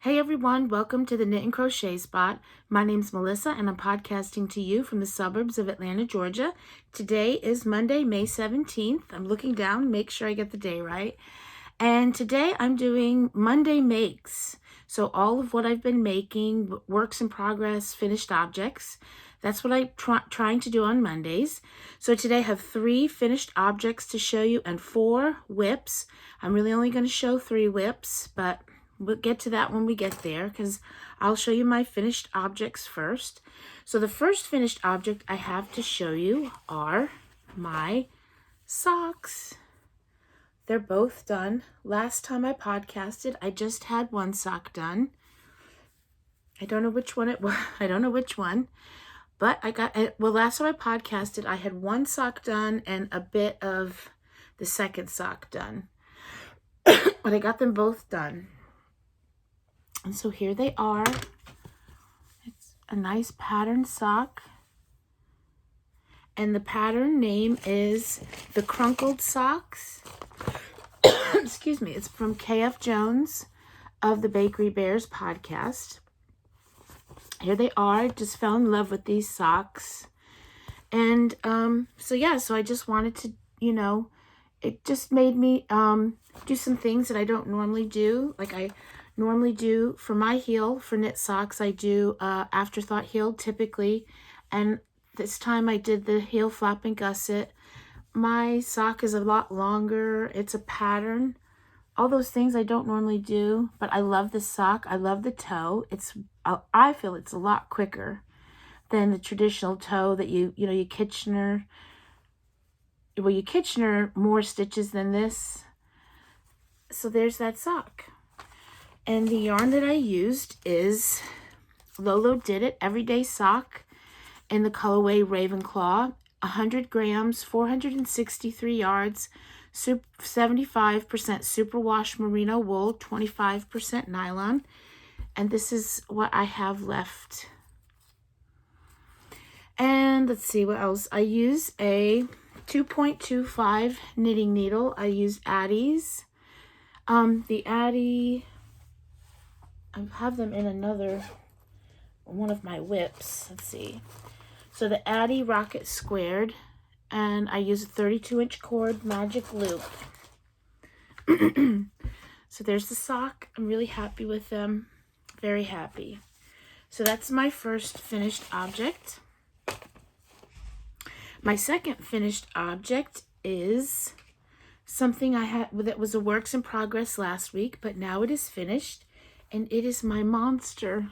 Hey everyone, welcome to the Knit and Crochet Spot. My name's Melissa and I'm podcasting to you from the suburbs of Atlanta, Georgia. Today is Monday, May 17th. I'm looking down, make sure I get the day right. And today I'm doing Monday Makes. So all of what I've been making, works in progress, finished objects. That's what I'm trying to do on Mondays. So today I have 3 finished objects to show you and 4 whips. I'm really only going to show 3 whips, but we'll get to that when we get there because I'll show you my finished objects first. So the first finished object I have to show you are my socks. They're both done. Last time I podcasted, I just had one sock done. I don't know which one it was. I don't know which one. But last time I podcasted, I had one sock done and a bit of the second sock done. But I got them both done. And so here they are. It's a nice patterned sock. And the pattern name is the Crunkled Socks. Excuse me. It's from KF Jones of the Bakery Bears podcast. Here they are. I just fell in love with these socks. And so I just wanted to, it just made me do some things that I don't normally do. Like I normally do for my heel, for knit socks, I do afterthought heel typically. And this time I did the heel flap and gusset. My sock is a lot longer. It's a pattern. All those things I don't normally do, but I love the sock. I love the toe. I feel it's a lot quicker than the traditional toe that you Kitchener. Well, you Kitchener more stitches than this. So there's that sock. And the yarn that I used is Lolo Did It Everyday Sock in the colorway Ravenclaw. 100 grams, 463 yards, 75% superwash merino wool, 25% nylon. And this is what I have left. And let's see what else. I use a 2.25 knitting needle. I use Addie's. The Addie, I have them in one of my whips. Let's see. So the Addie Rocket Squared, and I use a 32-inch cord magic loop. So there's the sock. I'm really happy with them. Very happy. So that's my first finished object. My second finished object is something I had that was a works in progress last week, but now it is finished, and it is my monster,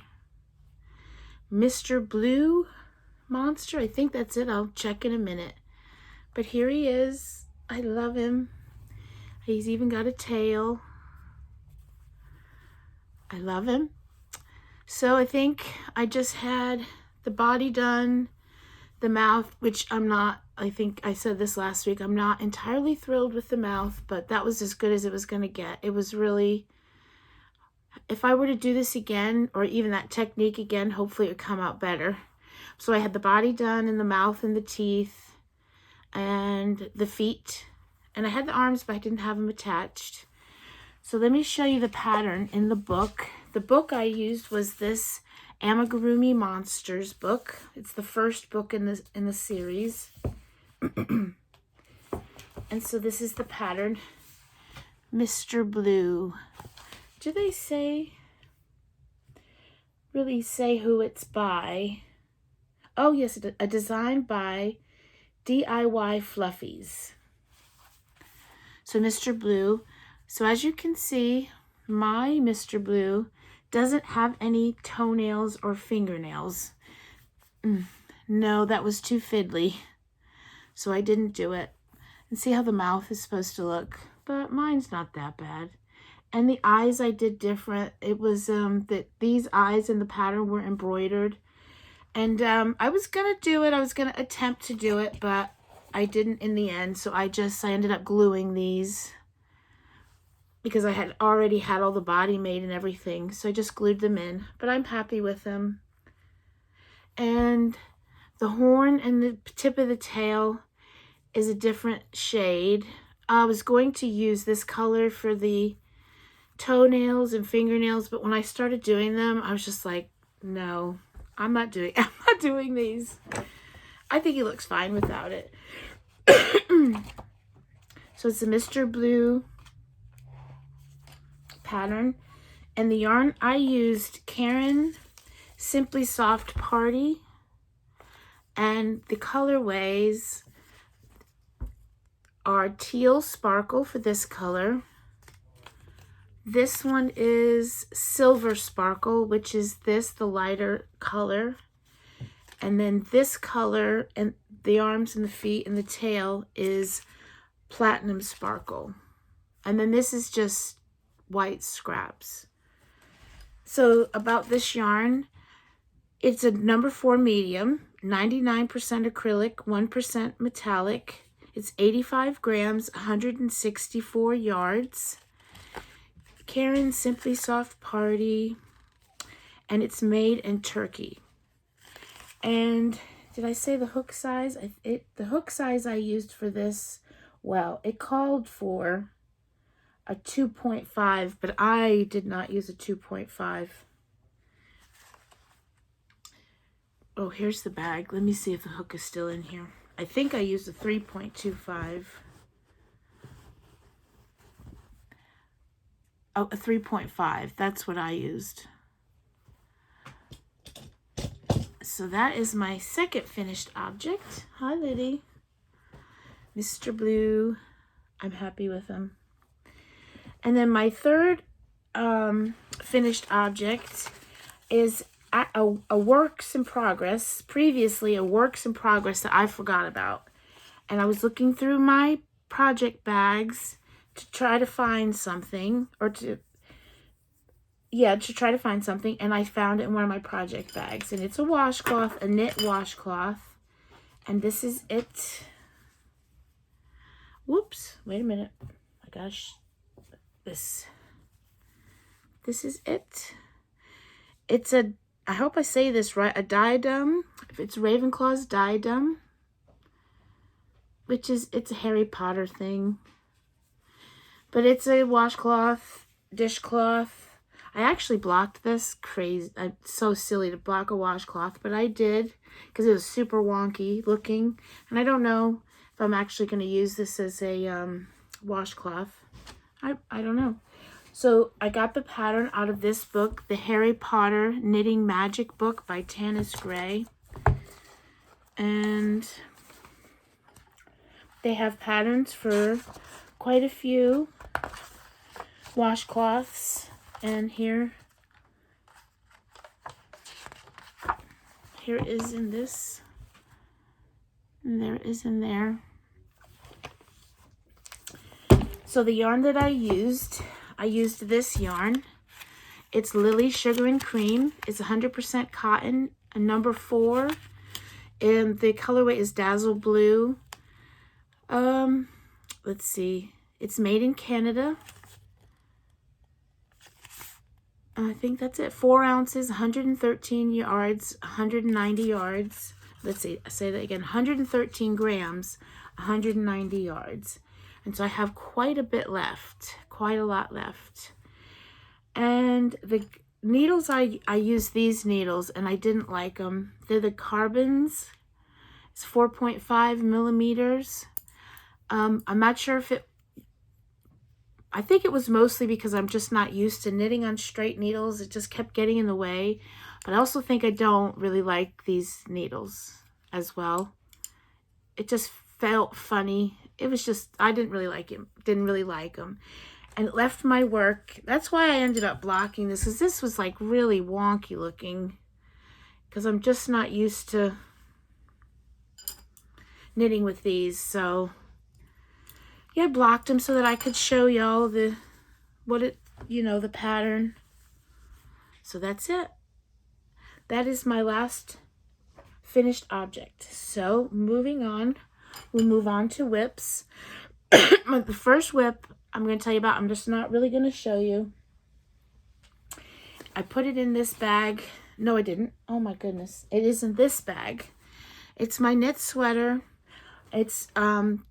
Mr. Blue Monster. I think that's it. I'll check in a minute. But here he is. I love him. He's even got a tail. I love him. So I think I just had the body done, the mouth, which I think I said this last week, I'm not entirely thrilled with the mouth, but that was as good as it was going to get. It was really, if I were to do this again, or even that technique again, hopefully it would come out better. So I had the body done and the mouth and the teeth and the feet. And I had the arms, but I didn't have them attached. So let me show you the pattern in the book. The book I used was this Amigurumi Monsters book. It's the first book in the series. And so this is the pattern, Mr. Blue. Do they really say who it's by? Oh yes, a design by DIY Fluffies. So Mr. Blue. So as you can see, my Mr. Blue doesn't have any toenails or fingernails. No, that was too fiddly. So I didn't do it. And see how the mouth is supposed to look. But mine's not that bad. And the eyes I did different. It was that these eyes in the pattern were embroidered. And I was going to do it. I was going to attempt to do it, but I didn't in the end. So I ended up gluing these because I had already had all the body made and everything. So I just glued them in, but I'm happy with them. And the horn and the tip of the tail is a different shade. I was going to use this color for the toenails and fingernails, but when I started doing them, I was just like, no, I'm not doing these. I think he looks fine without it. So it's a Mr. Blue pattern, and the yarn I used, Karen Simply Soft Party, and the colorways are Teal Sparkle for this color. This one is Silver Sparkle, which is the lighter color. And then this color, and the arms and the feet and the tail, is Platinum Sparkle. And then this is just white scraps. So about this yarn, it's a number 4 medium, 99% acrylic, 1% metallic. It's 85 grams, 164 yards. Karen Simply Soft Party, and it's made in Turkey. And did I say the hook size? The hook size I used for this, well, it called for a 2.5, but I did not use a 2.5. Oh, here's the bag. Let me see if the hook is still in here. I think I used a 3.25. Oh, a 3.5. That's what I used. So that is my second finished object. Hi, Liddy. Mr. Blue. I'm happy with him. And then my third finished object is a works in progress. Previously, a works in progress that I forgot about. And I was looking through my project bags to try to find something, or to try to find something, and I found it in one of my project bags, and it's a washcloth, a knit washcloth, and this is it. Whoops, wait a minute, my gosh, this is it. It's a, I hope I say this right, a diadem. It's Ravenclaw's diadem, which is, it's a Harry Potter thing. But it's a washcloth, dishcloth. I actually blocked this. Crazy. It's so silly to block a washcloth, but I did because it was super wonky looking. And I don't know if I'm actually going to use this as a washcloth. I don't know. So I got the pattern out of this book, the Harry Potter Knitting Magic book by Tanis Gray. And they have patterns for quite a few washcloths, and here is in this, and there is in there. So the yarn that I used this yarn. It's Lily Sugar and Cream. It's 100% cotton, a number 4, and the colorway is Dazzle Blue. Let's see. It's made in Canada. I think that's it. 4 ounces, 113 yards, 190 yards. Let's see, I say that again. 113 grams, 190 yards. And so I have quite a bit left, quite a lot left. And the needles, I used these needles and I didn't like them. They're the Carbons. It's 4.5 millimeters. I'm not sure if I think it was mostly because I'm just not used to knitting on straight needles. It just kept getting in the way. But I also think I don't really like these needles as well. It just felt funny. It was just, I didn't really like it. Didn't really like them. And it left my work. That's why I ended up blocking this, because this was like really wonky looking. Because I'm just not used to knitting with these. So yeah, I blocked them so that I could show y'all the pattern. So that's it. That is my last finished object. So moving on, we'll move on to whips. The first whip I'm going to tell you about, I'm just not really going to show you. I put it in this bag. No, I didn't. Oh my goodness. It is in this bag. It's my knit sweater. It's, I'm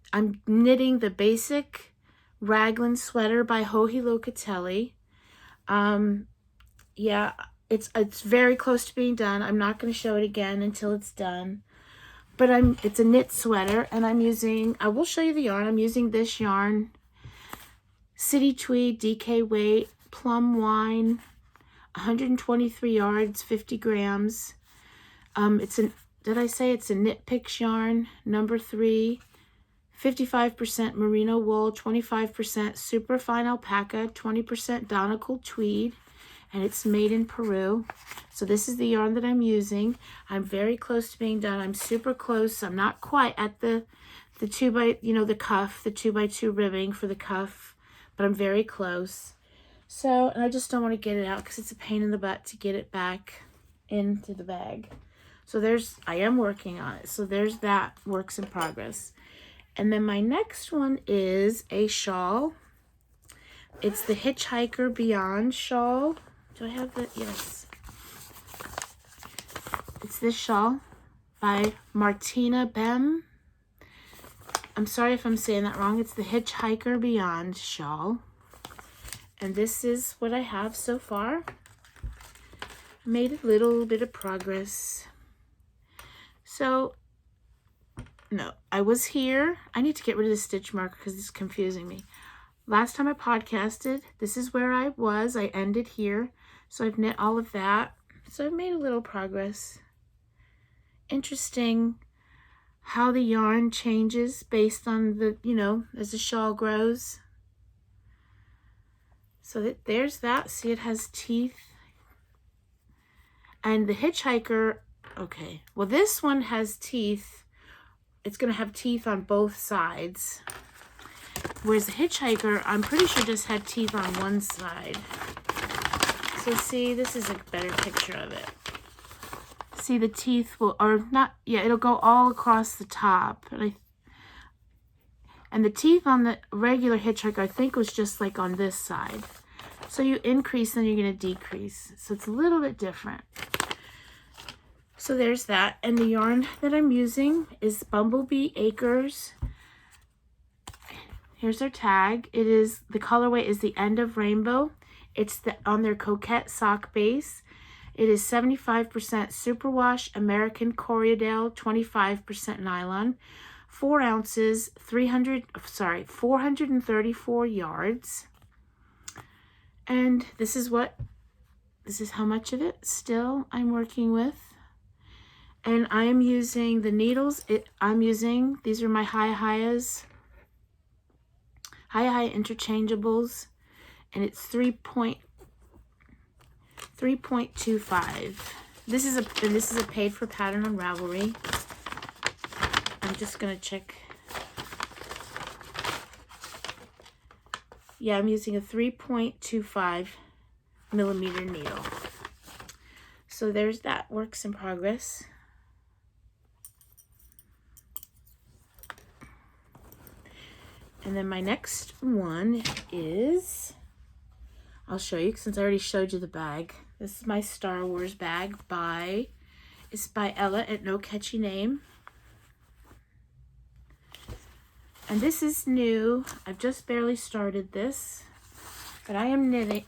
knitting the basic Raglan Sweater by Joji Locatelli. Yeah, it's very close to being done. I'm not going to show it again until it's done. But it's a knit sweater, and I will show you the yarn. I'm using this yarn, City Tweed, DK weight, plum wine, 123 yards, 50 grams. Did I say it's a Knit Picks yarn, number 3, 55% merino wool, 25% superfine alpaca, 20% Donegal tweed, and it's made in Peru. So this is the yarn that I'm using. I'm very close to being done. I'm super close. I'm not quite at the 2x, the cuff, the 2x2 ribbing for the cuff, but I'm very close. So, and I just don't want to get it out because it's a pain in the butt to get it back into the bag. So I am working on it. So there's that works in progress. And then my next one is a shawl. It's the Hitchhiker Beyond shawl. Do I have that? Yes. It's this shawl by Martina Bem. I'm sorry if I'm saying that wrong. It's the Hitchhiker Beyond shawl. And this is what I have so far. I made a little bit of progress. So, no, I was here. I need to get rid of the stitch marker because it's confusing me. Last time I podcasted, this is where I was. I ended here. So I've knit all of that. So I've made a little progress. Interesting how the yarn changes based on as the shawl grows. So there's that. See, it has teeth. And the Hitchhiker, okay. Well, this one has teeth. It's going to have teeth on both sides. Whereas the Hitchhiker, I'm pretty sure just had teeth on one side. So see, this is a better picture of it. See, the teeth it'll go all across the top. And the teeth on the regular Hitchhiker, I think, was just like on this side. So you increase, then you're going to decrease. So it's a little bit different. So there's that. And the yarn that I'm using is Bumblebee Acres. Here's their tag. The colorway is the End of Rainbow. It's on their Coquette sock base. It is 75% superwash American Corriedale, 25% nylon, 4 ounces, 434 yards. And this is how much of it still I'm working with. And I am using the needles. These are my Hi-Hi's. Hi-Hi interchangeables. And it's 3.25. This is a paid for pattern on Ravelry. I'm just gonna check. Yeah, I'm using a 3.25 millimeter needle. So there's that, works in progress. And then my next one is, I'll show you since I already showed you the bag. This is my Star Wars bag it's by Ella at No Catchy Name. And this is new. I've just barely started this. But I am knitting,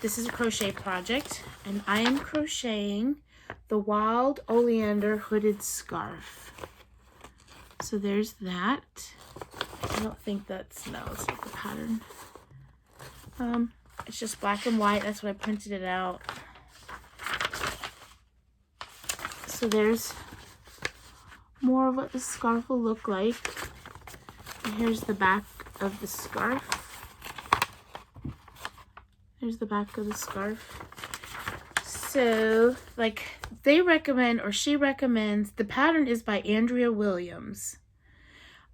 this is a crochet project. And I am crocheting the Wild Oleander Hooded Scarf. So there's that. I don't think it's not the pattern. It's just black and white. That's what I printed it out. So there's more of what the scarf will look like. And here's the back of the scarf. There's the back of the scarf. So, they recommend, or she recommends, the pattern is by Andrea Williams.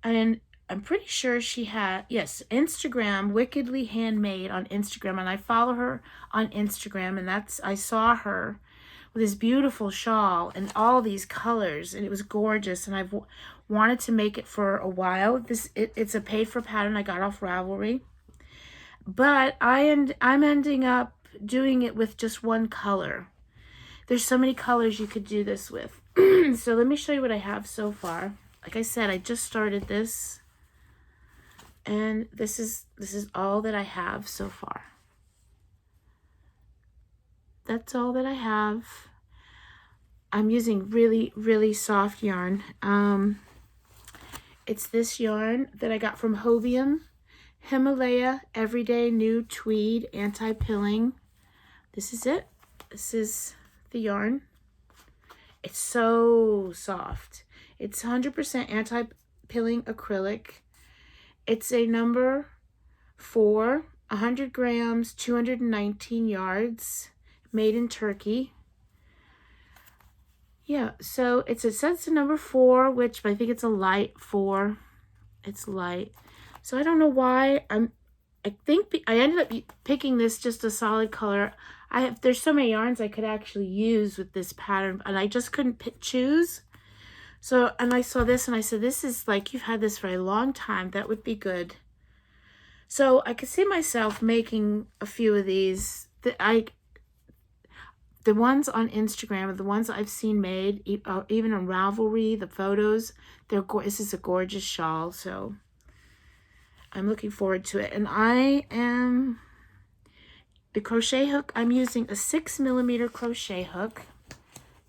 And I'm pretty sure she had, Instagram, Wickedly Handmade on Instagram. And I follow her on Instagram. And I saw her with this beautiful shawl and all these colors. And it was gorgeous. And I've wanted to make it for a while. It's a paid for pattern I got off Ravelry. But I'm ending up doing it with just one color. There's so many colors you could do this with. So let me show you what I have so far. Like I said, I just started this. And this is all that I have so far. that's all that I have. I'm using really, really soft yarn. It's this yarn that I got from Hovium. Himalaya Everyday New Tweed Anti-Pilling. This is it. This is the yarn. It's so soft. It's 100% anti-pilling acrylic. It's a number 4, 100 grams, 219 yards, made in Turkey. Yeah, so it says it's a number 4, which I think it's a light 4. It's light. So I don't know why I think I ended up picking this just a solid color. There's so many yarns I could actually use with this pattern, and I just couldn't choose. So, and I saw this and I said, this is like, you've had this for a long time. That would be good. So I could see myself making a few of these. The ones on Instagram, the ones I've seen made, even on Ravelry, the photos, this is a gorgeous shawl. So I'm looking forward to it. And the crochet hook, I'm using a 6mm crochet hook.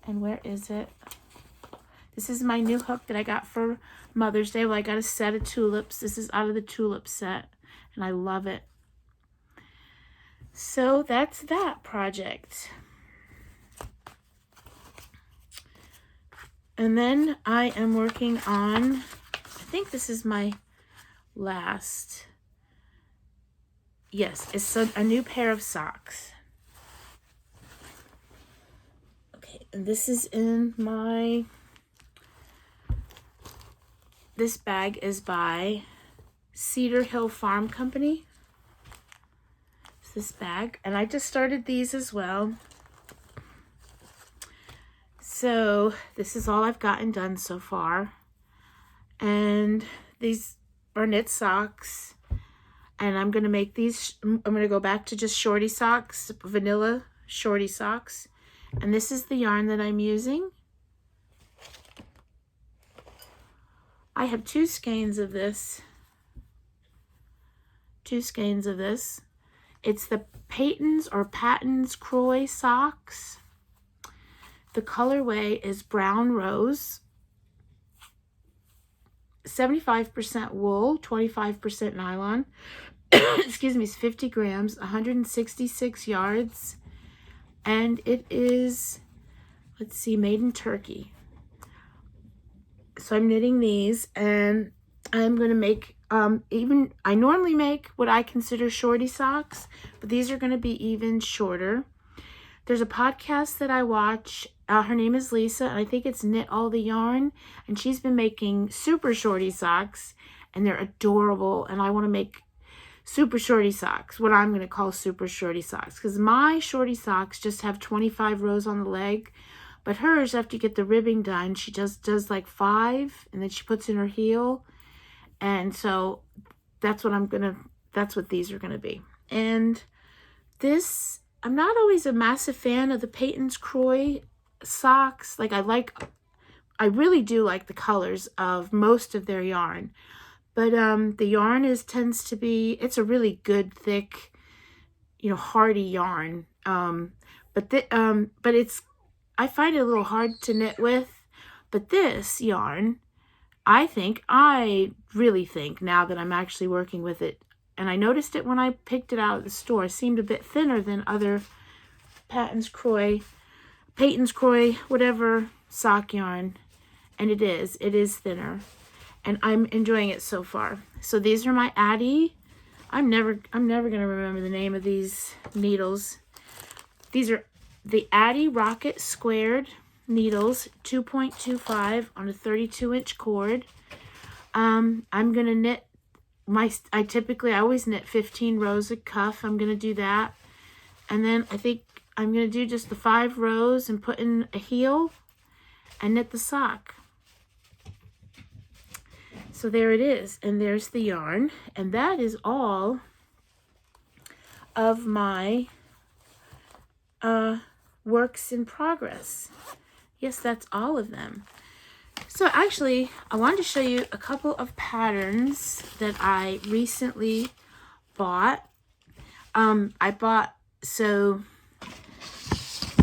And where is it? This is my new hook that I got for Mother's Day. Well, I got a set of tulips. This is out of the tulip set, and I love it. So that's that project. And then I am working on, I think this is my last, yes, it's a new pair of socks. Okay, and this is in my, this bag is by Cedar Hill Farm Company. It's this bag, and I just started these as well. So this is all I've gotten done so far. And these are knit socks. And I'm going to make these, I'm going to go back to just shorty socks, vanilla shorty socks. And this is the yarn that I'm using. I have 2 skeins of this. 2 skeins of this. It's the Patton's Croy socks. The colorway is brown rose. 75% wool, 25% nylon. Excuse me, it's 50 grams, 166 yards. And it is, let's see, made in Turkey. So I'm knitting these, and I'm going to make, I normally make what I consider shorty socks, but these are going to be even shorter. There's a podcast that I watch. Her name is Lisa, and I think it's Knit All the Yarn, and she's been making super shorty socks, and they're adorable, and I want to make super shorty socks, what I'm going to call super shorty socks, because my shorty socks just have 25 rows on the leg, but hers, after you get the ribbing done, she just does like 5, and then she puts in her heel, and so that's what these are going to be. And this, I'm not always a massive fan of the Patton's Croy socks. Like I really do like the colors of most of their yarn, but the yarn tends to be, it's a really good thick, hardy yarn. But it's, I find it a little hard to knit with. But this yarn, I really think now that I'm actually working with it, and I noticed it when I picked it out at the store, it seemed a bit thinner than other Patton's Croy, whatever sock yarn. And it is thinner. And I'm enjoying it so far. So these are my Addie. I'm never going to remember the name of these needles. These are the Addie Rocket Squared needles, 2.25 on a 32-inch cord. I'm going to knit I always knit 15 rows of cuff. I'm going to do that. And then I think I'm going to do just the 5 rows and put in a heel and knit the sock. So there it is. And there's the yarn. And that is all of my works in progress. Yes, that's all of them. So actually, I wanted to show you a couple of patterns that I recently bought.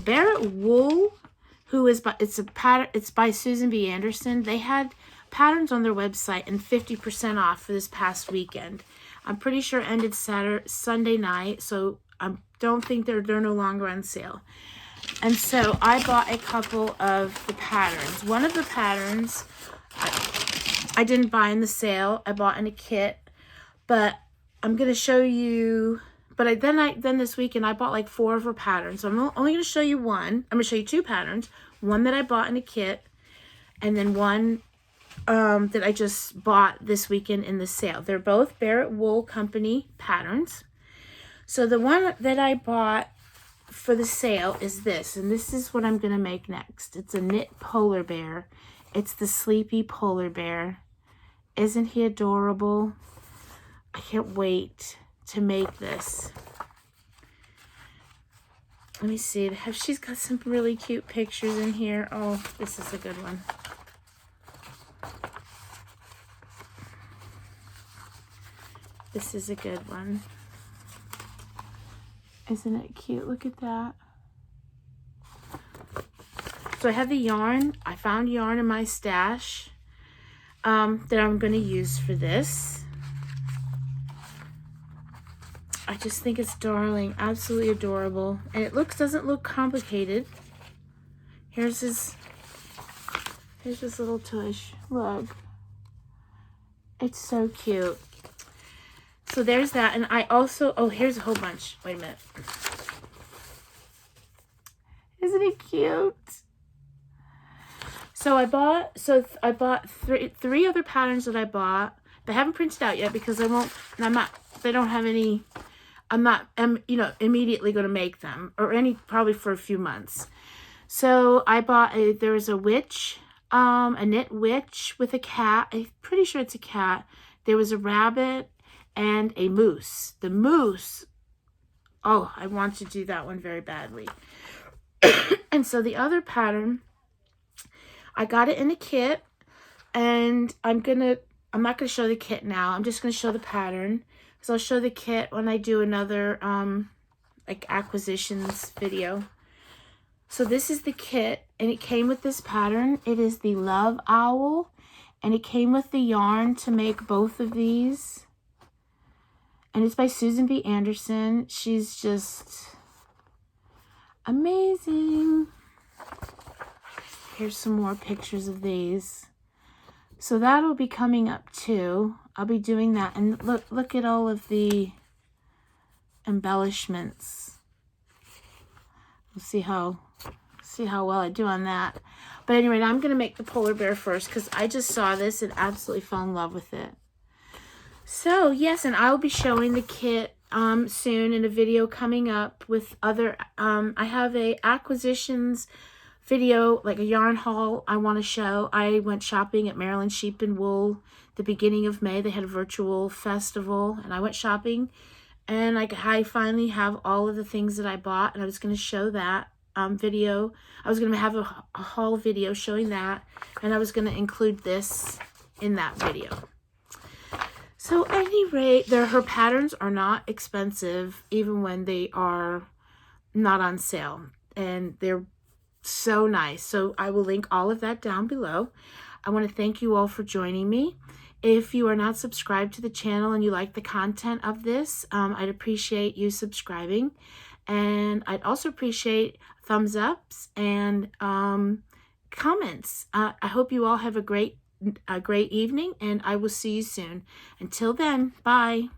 Barrett Wool, it's by Susan B. Anderson. They had patterns on their website and 50% off for this past weekend. I'm pretty sure it ended Sunday night, so I don't think they're no longer on sale. And so I bought a couple of the patterns. One of the patterns I didn't buy in the sale. I bought in a kit, but I'm going to show you. But then this weekend I bought like 4 of her patterns. So I'm only going to show you one. I'm going to show you 2 patterns. One that I bought in a kit, and then one that I just bought this weekend in the sale. They're both Barrett Wool Company patterns. So the one that I bought for the sale is this, and this is what I'm going to make next. It's a knit polar bear. It's the Sleepy Polar Bear. Isn't he adorable? I can't wait to make this. Let me see. She's got some really cute pictures in here. Oh, this is a good one. This is a good one. Isn't it cute? Look at that. So I have the yarn. I found yarn in my stash that I'm going to use for this. I just think it's darling. Absolutely adorable. And it doesn't look complicated. Here's his little tush. Look. It's so cute. So there's that. And I also, oh, here's a whole bunch. Wait a minute. Isn't it cute? So I bought three other patterns that I bought. They haven't printed out yet because I'm not immediately going to make them, or probably for a few months. So I bought there was a witch, a knit witch with a cat. I'm pretty sure it's a cat. There was a rabbit and a moose. The moose, oh, I want to do that one very badly. And so the other pattern, I got it in a kit, and I'm not gonna show the kit now. I'm just gonna show the pattern. So I'll show the kit when I do another like acquisitions video. So this is the kit, and it came with this pattern. It is the Love Owl, and it came with the yarn to make both of these. And it's by Susan B. Anderson. She's just amazing. Here's some more pictures of these. So that'll be coming up too. I'll be doing that. And look at all of the embellishments. We'll see how well I do on that. But anyway, I'm going to make the polar bear first because I just saw this and absolutely fell in love with it. So yes, and I'll be showing the kit soon in a video coming up with other, I have a acquisitions video, like a yarn haul I want to show. I went shopping at Maryland Sheep and Wool the beginning of May. They had a virtual festival, and I went shopping, and I finally have all of the things that I bought, and I was going to show that video. I was going to have a haul video showing that, and I was going to include this in that video. So at any rate, her patterns are not expensive, even when they are not on sale, and they're so nice. So I will link all of that down below. I want to thank you all for joining me. If you are not subscribed to the channel and you like the content of this, I'd appreciate you subscribing, and I'd also appreciate thumbs ups and comments. I hope you all have a great evening, and I will see you soon. Until then, bye.